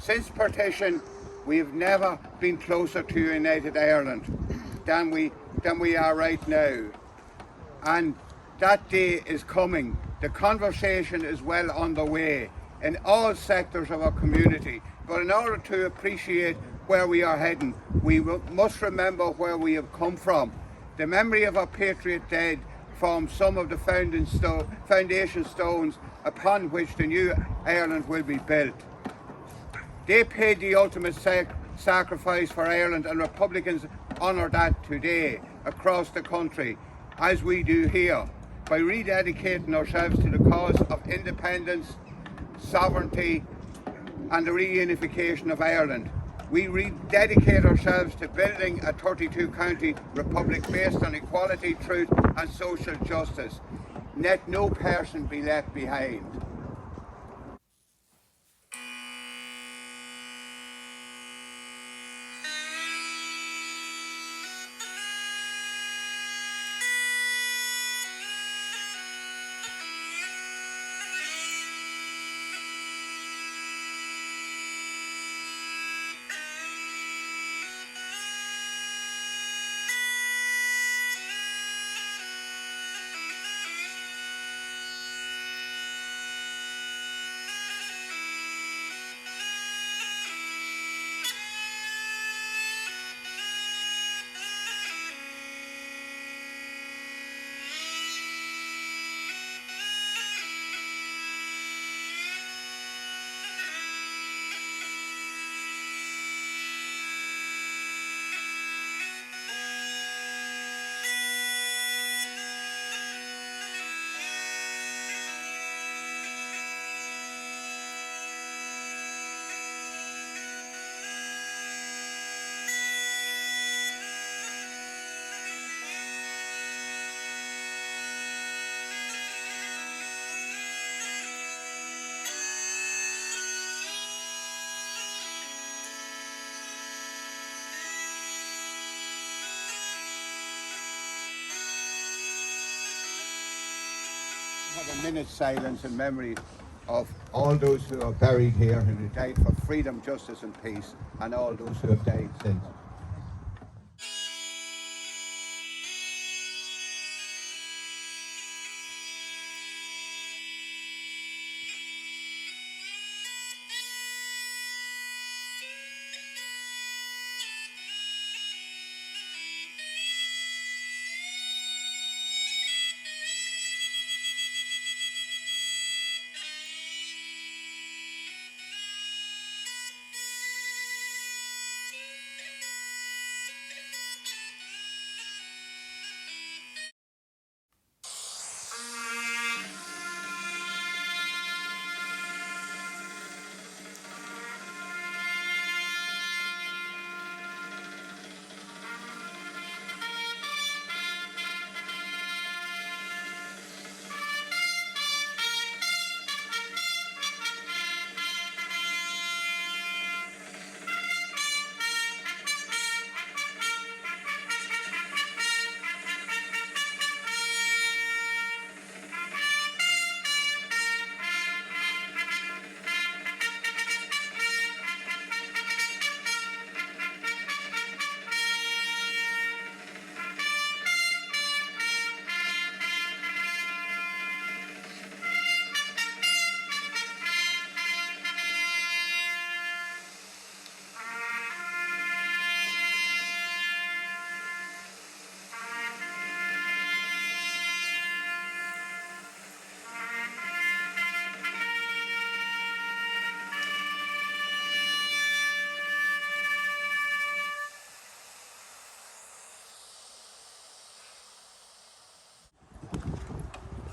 Since partition, we have never been closer to united Ireland than we are right now. And that day is coming. The conversation is well underway in all sectors of our community. But in order to appreciate where we are heading, we must remember where we have come from. The memory of our patriot dead forms some of the foundation stones upon which the new Ireland will be built. They paid the ultimate sacrifice for Ireland, and Republicans honour that today across the country, as we do here, by rededicating ourselves to the cause of independence, sovereignty and the reunification of Ireland. We rededicate ourselves to building a 32-county republic based on equality, truth and social justice. Let no person be left behind. Have a minute's silence in memory of all those who are buried here, who died for freedom, justice and peace, and all those who have died since.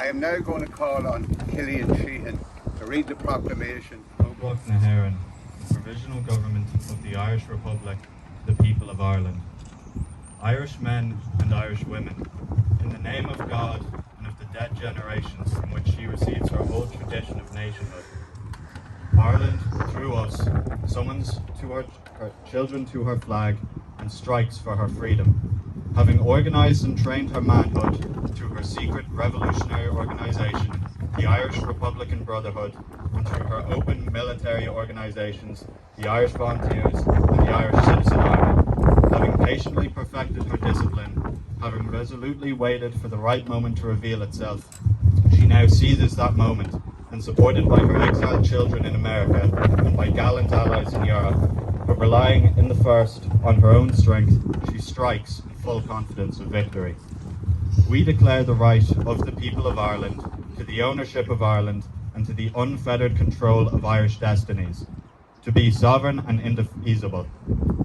I am now going to call on Killian Sheehan to read the proclamation. Proclamation, the provisional government of the Irish Republic, the people of Ireland. Irish men and Irish women, in the name of God and of the dead generations from which she receives her whole tradition of nationhood, Ireland, through us, summons to her children to her flag and strikes for her freedom. Having organised and trained her manhood through her secret revolutionary organisation, the Irish Republican Brotherhood, and through her open military paramilitary organisations, the Irish Volunteers and the Irish Citizen Army. Having patiently perfected her discipline, having resolutely waited for the right moment to reveal itself, she now seizes that moment, and supported by her exiled children in America and by gallant allies in Europe, but relying in the first on her own strength, she strikes in full confidence of victory. We declare the right of the people of Ireland to the ownership of Ireland and to the unfettered control of Irish destinies, to be sovereign and indefeasible.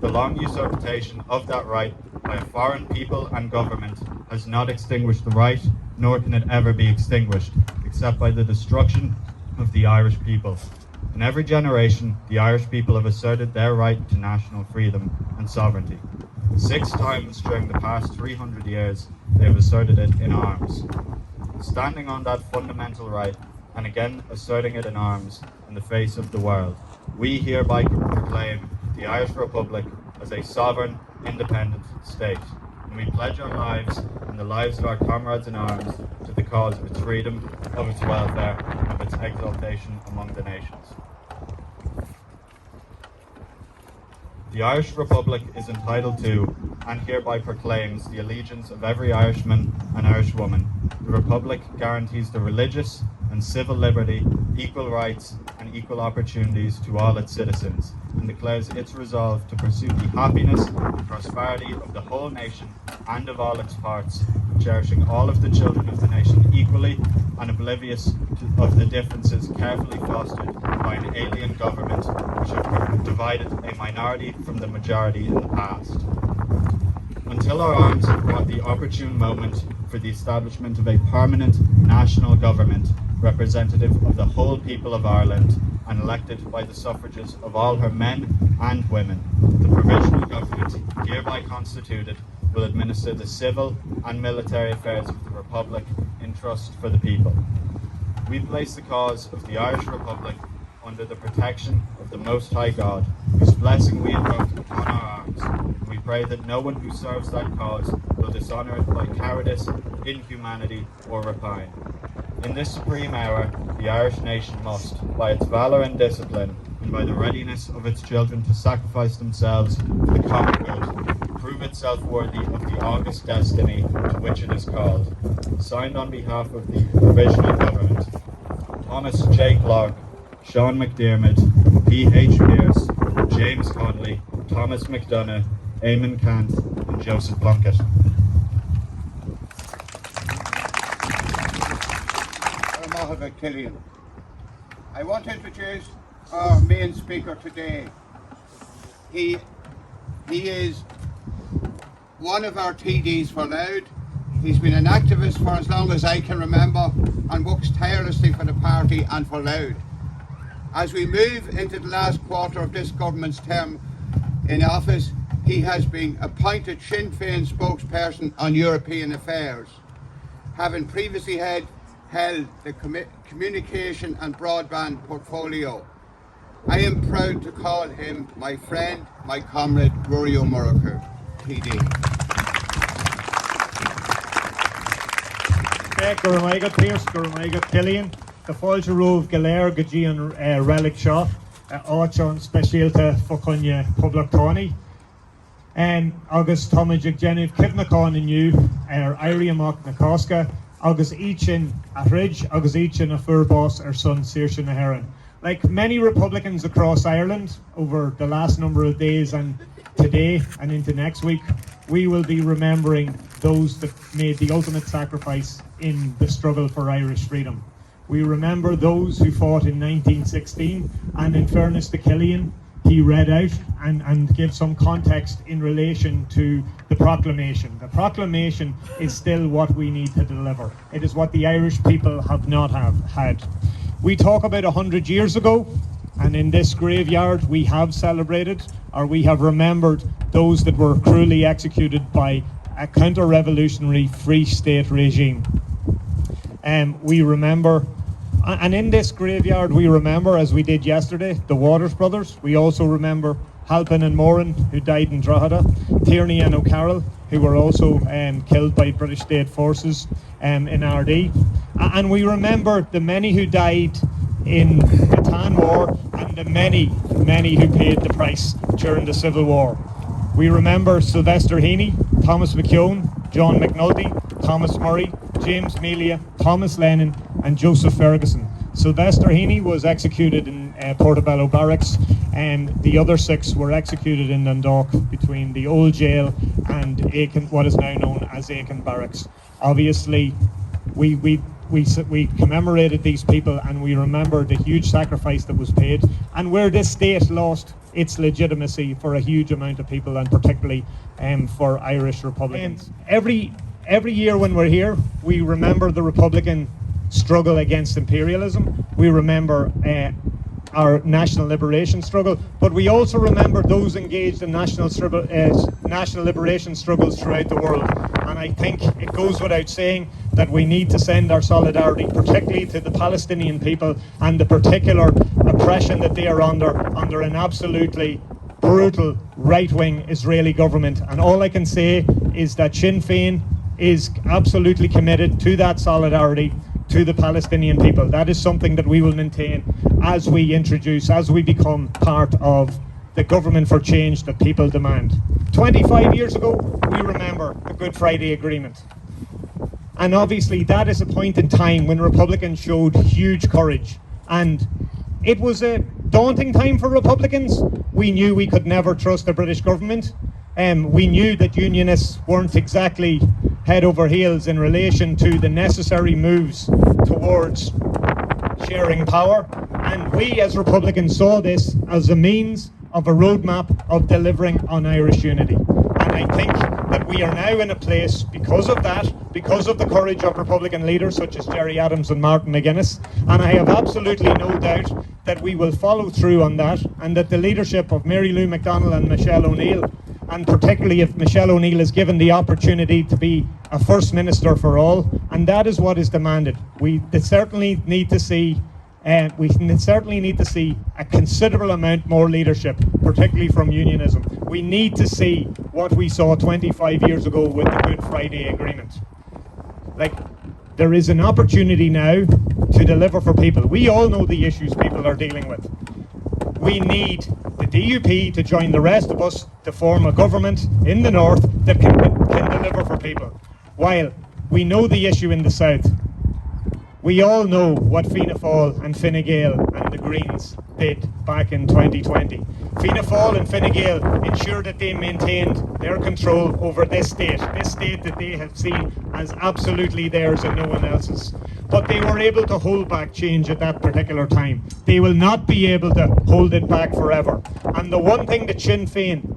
The long usurpation of that right by a foreign people and government has not extinguished the right, nor can it ever be extinguished, except by the destruction of the Irish people. In every generation, the Irish people have asserted their right to national freedom and sovereignty. 6 times during the past 300 years, they have asserted it in arms. Standing on that fundamental right, and again asserting it in arms in the face of the world, we hereby proclaim the Irish Republic as a sovereign, independent state, and we pledge our lives and the lives of our comrades in arms to the cause of its freedom, of its welfare, and of its exaltation among the nations. The Irish Republic is entitled to, and hereby proclaims, the allegiance of every Irishman and Irishwoman. The Republic guarantees the religious and civil liberty, equal rights, and equal opportunities to all its citizens, and declares its resolve to pursue the happiness and prosperity of the whole nation and of all its parts, cherishing all of the children of the nation equally and oblivious of the differences carefully fostered by an alien government which have divided a minority from the majority in the past. Until our arms have brought the opportune moment for the establishment of a permanent national government, representative of the whole people of Ireland and elected by the suffrages of all her men and women, the provisional government hereby constituted will administer the civil and military affairs of the Republic in trust for the people. We place the cause of the Irish Republic under the protection of the Most High God, whose blessing we invoke upon our arms, and we pray that no one who serves that cause will dishonour it by cowardice, inhumanity, or rapine. In this supreme hour, the Irish nation must, by its valour and discipline, and by the readiness of its children to sacrifice themselves for the common good, prove itself worthy of the august destiny to which it is called. Signed on behalf of the Provisional Government, Thomas J. Clark, Sean McDermott, P.H. Pearce, James Conley, Thomas McDonough, Eamon Cant, and Joseph Plunkett. I want to introduce our main speaker today. He is one of our TDs for Louth. He's been an activist for as long as I can remember and works tirelessly for the party and for Louth. As we move into the last quarter of this government's term in office, he has been appointed Sinn Féin spokesperson on European affairs, having previously held the communication and broadband portfolio. I am proud to call him my friend, my comrade, Rory O'Murrocha, TD. Gurmaiga Pierce, Gurmaiga Killian, the Fáilte Rúh Galéir Gajian Relic Shaw, Áchon Specialta Focunya Public Tony, and August Tomajig Genev Kivnakan in you, Iriamach Nakoska, August Eachin at Ridge, August Eachin a Furboss, our son Saoirse na Heran. Like many Republicans across Ireland over the last number of days and today and into next week, we will be remembering those that made the ultimate sacrifice in the struggle for Irish freedom. We remember those who fought in 1916, and in fairness to Killian, he read out and gave some context in relation to the Proclamation. The Proclamation is still what we need to deliver. It is what the Irish people have not had. We talk about 100 years ago, and in this graveyard we have celebrated, or we have remembered those that were cruelly executed by a counter-revolutionary Free State regime. We remember, and in this graveyard we remember, as we did yesterday, the Waters brothers. We also remember Halpin and Moran, who died in Drogheda, Tierney and O'Carroll, who were also killed by British state forces in RD. And we remember the many who died in the Tan War and the many who paid the price during the Civil War. We remember Sylvester Heaney, Thomas McKeown, John McNulty, Thomas Murray, James Melia, Thomas Lennon and Joseph Ferguson. Sylvester Heaney was executed in Portobello Barracks, and the other 6 were executed in Dundalk between the old jail and Aiken, what is now known as Aiken Barracks. Obviously, we commemorated these people and we remember the huge sacrifice that was paid, and where this state lost its legitimacy for a huge amount of people, and particularly for Irish Republicans. Every year when we're here, we remember the Republican struggle against imperialism. We remember our national liberation struggle, but we also remember those engaged in national liberation struggles throughout the world. And I think it goes without saying that we need to send our solidarity, particularly to the Palestinian people and the particular oppression that they are under an absolutely brutal right-wing Israeli government. And all I can say is that Sinn Féin is absolutely committed to that solidarity to the Palestinian people. That is something that we will maintain as we become part of the government for change that people demand. 25 years ago, we remember the Good Friday Agreement. And obviously that is a point in time when Republicans showed huge courage. And it was a daunting time for Republicans. We knew we could never trust the British government. We knew that unionists weren't exactly head over heels in relation to the necessary moves towards sharing power. And we as Republicans saw this as a means of a roadmap of delivering on Irish unity. And I think that we are now in a place, because of that, because of the courage of Republican leaders such as Gerry Adams and Martin McGuinness, and I have absolutely no doubt that we will follow through on that, and that the leadership of Mary Lou McDonald and Michelle O'Neill, and particularly if Michelle O'Neill is given the opportunity to be a First Minister for all, and that is what is demanded. We certainly need to see a considerable amount more leadership, particularly from unionism. We need to see what we saw 25 years ago with the Good Friday Agreement. There is an opportunity now to deliver for people. We all know the issues people are dealing with. We need the DUP to join the rest of us to form a government in the north that can deliver for people. While we know the issue in the south, we all know what Fianna Fáil and Fine Gael and the Greens did back in 2020. Fianna Fáil and Fine Gael ensured that they maintained their control over this state that they have seen as absolutely theirs and no one else's. But they were able to hold back change at that particular time. They will not be able to hold it back forever. And the one thing that Sinn Féin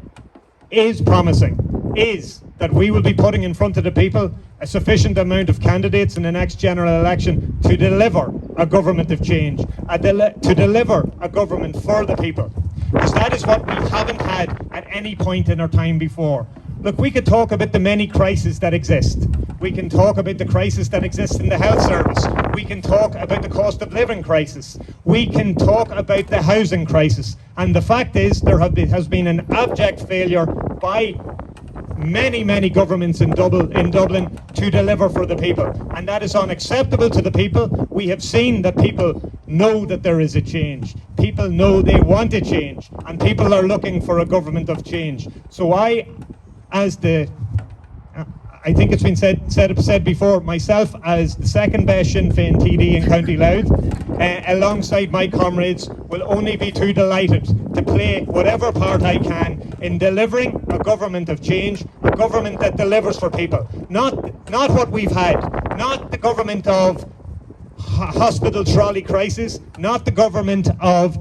is promising is that we will be putting in front of the people a sufficient amount of candidates in the next general election to deliver a government of change, to deliver a government for the people. Because that is what we haven't had at any point in our time before. Look, we could talk about the many crises that exist. We can talk about the crisis that exists in the health service. We can talk about the cost of living crisis. We can talk about the housing crisis. And the fact is, there has been an abject failure by many governments in Dublin to deliver for the people, and that is unacceptable to the people. We have seen that people know that there is a change. People know they want a change, and people are looking for a government of change. So I think it's been said before, myself as the second best Sinn Féin TD in County Louth, alongside my comrades, will only be too delighted to play whatever part I can in delivering a government of change, a government that delivers for people. Not what we've had, not the government of hospital trolley crisis, not the government of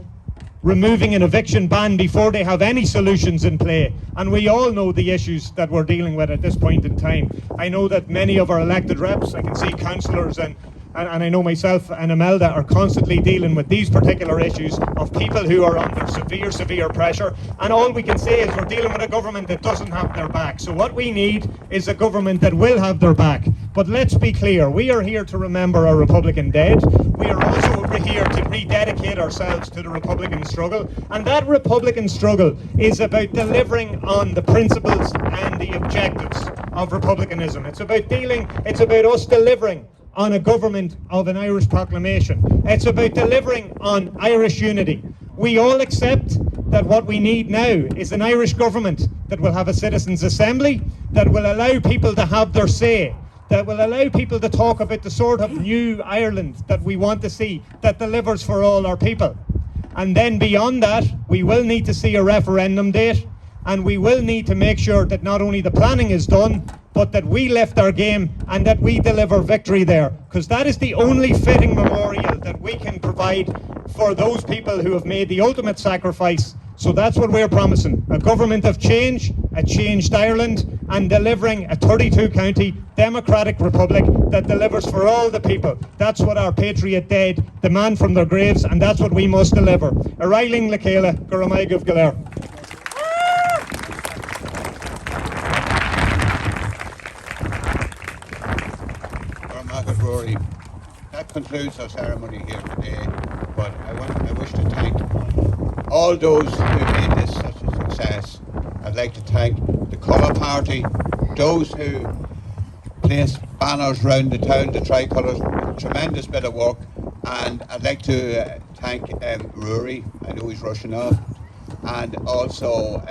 removing an eviction ban before they have any solutions in play. And we all know the issues that we're dealing with at this point in time. I know that many of our elected reps, I can see councillors and I know myself and Imelda are constantly dealing with these particular issues of people who are under severe pressure, and all we can say is we're dealing with a government that doesn't have their back. So what we need is a government that will have their back. But let's be clear, we are here to remember our Republican dead. We are also here to rededicate ourselves to the Republican struggle, and that Republican struggle is about delivering on the principles and the objectives of republicanism. It's about us delivering on a government of an Irish proclamation. It's about delivering on Irish unity. We all accept that what we need now is an Irish government that will have a citizens' assembly, that will allow people to have their say, that will allow people to talk about the sort of new Ireland that we want to see, that delivers for all our people. And then beyond that, we will need to see a referendum date, and we will need to make sure that not only the planning is done, but that we lift our game and that we deliver victory there, because that is the only fitting memorial that we can provide for those people who have made the ultimate sacrifice. So that's what we're promising: a government of change, a changed Ireland, and delivering a 32-county democratic republic that delivers for all the people. That's what our patriot dead demand from their graves, and that's what we must deliver. Ariling Lakela, Guramaigov Galer. Rory, that concludes our ceremony here today, but I wish to thank all those who made this such a success. I'd like to thank the Colour Party, those who placed banners round the town, the tricolours, tremendous bit of work, and I'd like to thank Rory, I know he's rushing off, and also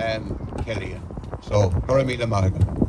Killian. So, Guramaigh Magan.